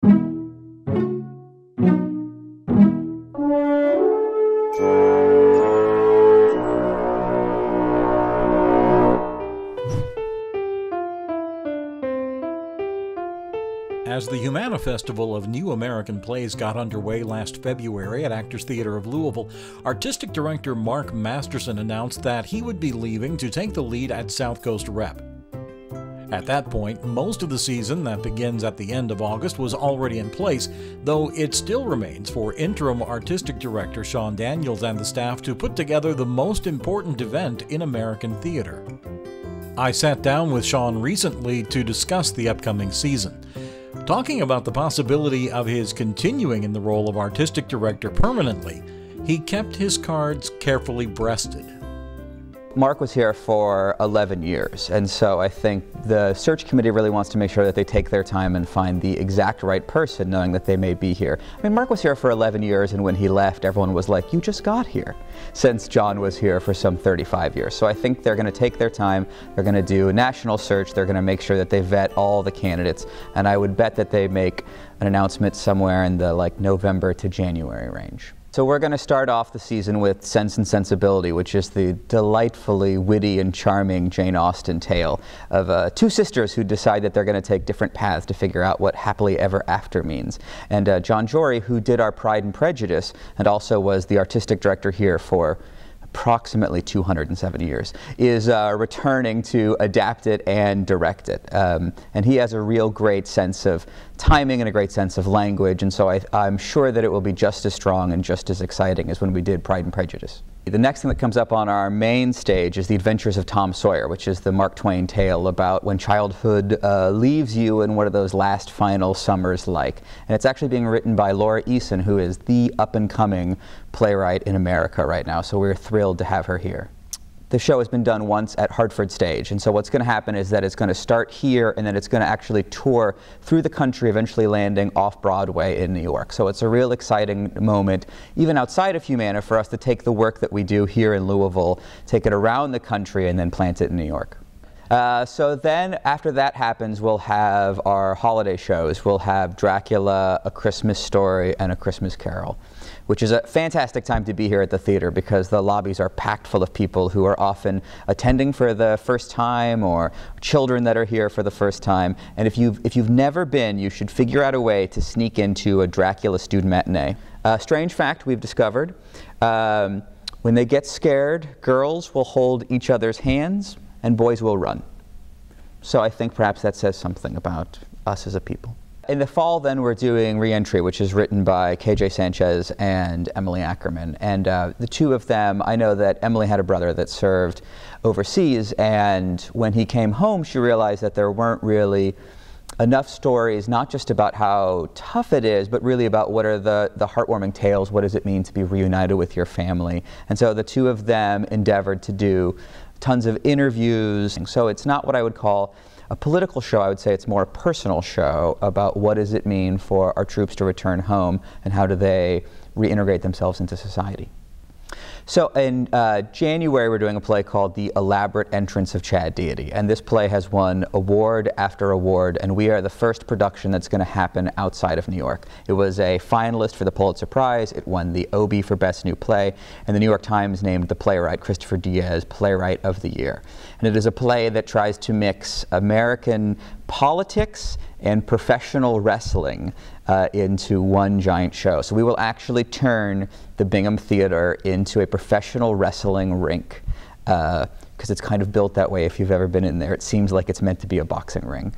As the Humana Festival of New American Plays got underway last February at Actors Theatre of Louisville, artistic director Marc Masterson announced that he would be leaving to take the lead at South Coast Rep. At that point, most of the season that begins at the end of August was already in place, though it still remains for interim artistic director Sean Daniels and the staff to put together the most important event in American theater. I sat down with Sean recently to discuss the upcoming season. Talking about the possibility of his continuing in the role of artistic director permanently, he kept his cards carefully breasted. Marc was here for 11 years, and so I think the search committee really wants to make sure that they take their time and find the exact right person, knowing that they may be here. I mean, Marc was here for 11 years, and when he left, everyone was like, you just got here, since John was here for some 35 years. So I think they're going to take their time, they're going to do a national search, they're going to make sure that they vet all the candidates, and I would bet that they make an announcement somewhere in the November to January range. So we're going to start off the season with Sense and Sensibility, which is the delightfully witty and charming Jane Austen tale of two sisters who decide that they're going to take different paths to figure out what happily ever after means. And John Jory, who did our Pride and Prejudice and also was the artistic director here for approximately 270 years, is returning to adapt it and direct it. And he has a real great sense of timing and a great sense of language, and so I'm sure that it will be just as strong and just as exciting as when we did Pride and Prejudice. The next thing that comes up on our main stage is The Adventures of Tom Sawyer, which is the Mark Twain tale about when childhood leaves you and what are those last final summers like. And it's actually being written by Laura Eason, who is the up-and-coming playwright in America right now, so we're thrilled to have her here. The show has been done once at Hartford Stage, and so what's going to happen is that it's going to start here and then it's going to actually tour through the country, eventually landing off Broadway in New York. So it's a real exciting moment, even outside of Humana, for us to take the work that we do here in Louisville, take it around the country, and then plant it in New York. So then, after that happens, we'll have our holiday shows. We'll have Dracula, A Christmas Story, and A Christmas Carol, which is a fantastic time to be here at the theater because the lobbies are packed full of people who are often attending for the first time or children that are here for the first time. And if you've never been, you should figure out a way to sneak into a Dracula student matinee. Strange fact we've discovered, when they get scared, girls will hold each other's hands and boys will run. So I think perhaps that says something about us as a people. In the fall, then, we're doing Re-Entry, which is written by KJ Sanchez and Emily Ackerman. And the two of them, I know that Emily had a brother that served overseas, and when he came home, she realized that there weren't really enough stories, not just about how tough it is, but really about what are the heartwarming tales, what does it mean to be reunited with your family. And so the two of them endeavored to do tons of interviews. So it's not what I would call a political show. I would say it's more a personal show about what does it mean for our troops to return home and how do they reintegrate themselves into society. So in January, we're doing a play called The Elaborate Entrance of Chad Deity, and this play has won award after award, and we are the first production that's going to happen outside of New York. It was a finalist for the Pulitzer Prize, it won the Obie for Best New Play, and the New York Times named the playwright Christopher Diaz Playwright of the Year. And it is a play that tries to mix American politics and professional wrestling into one giant show. So we will actually turn the Bingham Theater into a professional wrestling rink because it's kind of built that way. If you've ever been in there, it seems like it's meant to be a boxing ring,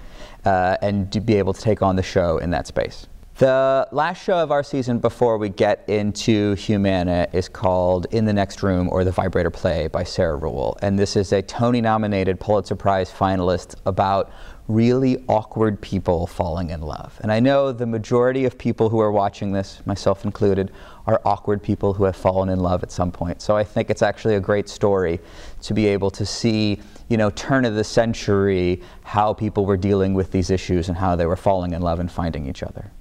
and to be able to take on the show in that space. The last show of our season before we get into Humana is called In the Next Room, or The Vibrator Play by Sarah Ruhl. And this is a Tony-nominated Pulitzer Prize finalist about really awkward people falling in love. And I know the majority of people who are watching this, myself included, are awkward people who have fallen in love at some point. So I think it's actually a great story to be able to see, you know, turn of the century, how people were dealing with these issues and how they were falling in love and finding each other.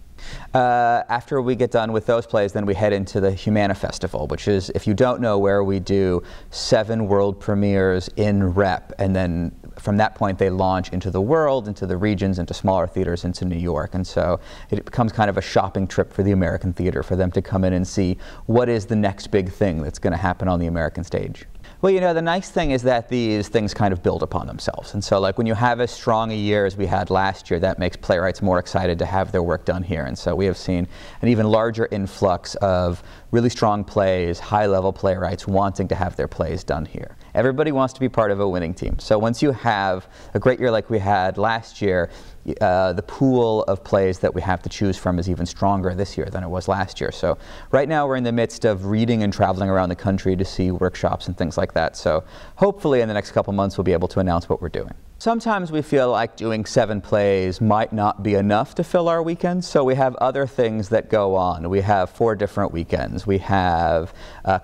After we get done with those plays, then we head into the Humana Festival, which is, if you don't know, where we do 7 world premieres in rep, and then from that point they launch into the world, into the regions, into smaller theaters, into New York. And so it becomes kind of a shopping trip for the American theater, for them to come in and see what is the next big thing that's going to happen on the American stage. Well, you know, the nice thing is that these things kind of build upon themselves. And so, like, when you have as strong a year as we had last year, that makes playwrights more excited to have their work done here. And so we have seen an even larger influx of really strong plays, high-level playwrights wanting to have their plays done here. Everybody wants to be part of a winning team. So once you have a great year like we had last year, the pool of plays that we have to choose from is even stronger this year than it was last year. So right now we're in the midst of reading and traveling around the country to see workshops and things like that. So hopefully in the next couple months we'll be able to announce what we're doing. Sometimes we feel like doing 7 plays might not be enough to fill our weekends, so we have other things that go on. We have 4 different weekends. We have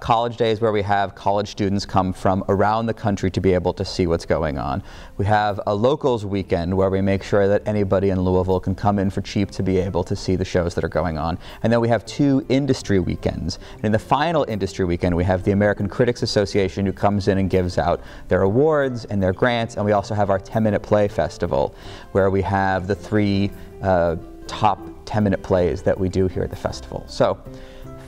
college days where we have college students come from around the country to be able to see what's going on. We have a locals weekend where we make sure that anybody in Louisville can come in for cheap to be able to see the shows that are going on. And then we have 2 industry weekends. And in the final industry weekend, we have the American Critics Association, who comes in and gives out their awards and their grants, and we also have our 10-minute play festival, where we have the 3 top 10-minute plays that we do here at the festival. So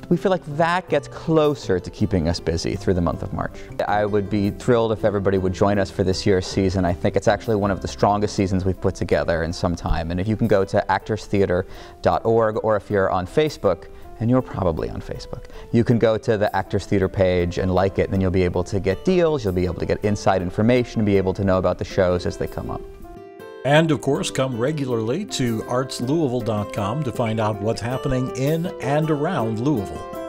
we feel like that gets closer to keeping us busy through the month of March. I would be thrilled if everybody would join us for this year's season. I think it's actually one of the strongest seasons we've put together in some time. And if you can go to actorstheatre.org, or if you're on Facebook, and you're probably on Facebook, you can go to the Actors Theatre page and like it, and then you'll be able to get deals, you'll be able to get inside information, be able to know about the shows as they come up. And of course, come regularly to artslouisville.com to find out what's happening in and around Louisville.